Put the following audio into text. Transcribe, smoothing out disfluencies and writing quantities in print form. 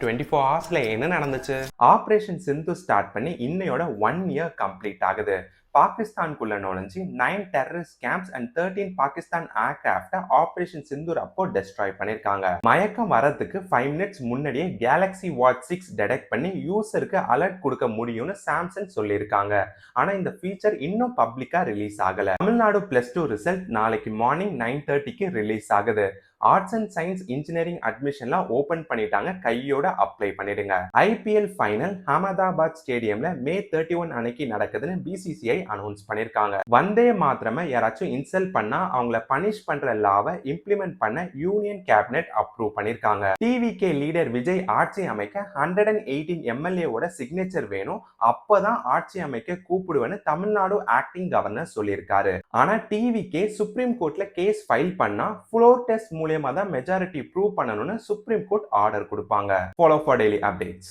24 ஹவர்ஸ்ல என்ன நடந்துச்சு? ஆபரேஷன் சிந்து ஸ்டார்ட் பண்ணி இன்னையோட 1 இயர் கம்ப்ளீட் ஆகுது. பாகிஸ்தானுக்குள்ள நுழைஞ்சு 9 டெரரிஸ்ட் கேம்ப்ஸ் அண்ட் 13 பாகிஸ்தான் ஏர்கிராஃப்ட ஆபரேஷன் சிந்தூர் அப்போ டெஸ்ட்ராய் பண்ணிருக்காங்க. மயக்கம் வரதுக்கு 5 மினிட்ஸ் முன்னாடியே கேலக்ஸி வாட்ச் 6 டிடெக்ட் பண்ணி யூசருக்கு அலர்ட் கொடுக்க முடியும்னு சாம்சங் சொல்லியிருக்காங்க. ஆனா இந்த ஃபீச்சர் இன்னும் பப்ளிக்கா ரிலீஸ் ஆகல. தமிழ்நாடு +2 ரிசல்ட் நாளைக்கு மார்னிங் 9:30க்கு ரிலீஸ் ஆகுது. ஆர்ட்ஸ் அண்ட் சயின்ஸ் இன்ஜினியரிங் அட்மிஷன்லாம் ஓபன் பண்ணிட்டாங்க. கையோட அப்ளை பண்ணிடுங்க. ஐபிஎல் ஃபைனல் அகமதாபாத் ஸ்டேடியம்ல மே 31 அன்னைக்கு நடக்குதுன்னு பிசிசிஐ அனௌன்ஸ் பண்ணிருக்காங்க. வந்தே மாத்திரமா யாராச்சும் இன்சல்ட் பண்ணா அவங்கள பனிஷ் பண்ற லாவை இம்ப்ளிமெண்ட் பண்ண யூனியன் கேபினெட் அப்ரூவ் பண்ணிருக்காங்க. டிவிகே லீடர் விஜய் ஆட்சி அமைக்க 118 எம்எல்ஏவோட சிக்னேச்சர் வேணும், அப்பதான் ஆட்சி அமைக்க கூப்பிடுவேன்னு தமிழ்நாடு ஆக்டிங் கவர்னர் சொல்லியிருக்காரு. ஆனா டிவிகே சுப்ரீம் கோர்ட்ல கேஸ் ஃபைல் பண்ணா ஃப்ளோர் டெஸ்ட் மூலமா தான் மெஜாரிட்டி ப்ரூவ் பண்ணணும்னு சுப்ரீம் கோர்ட் ஆர்டர் கொடுப்பாங்க. Follow for daily updates.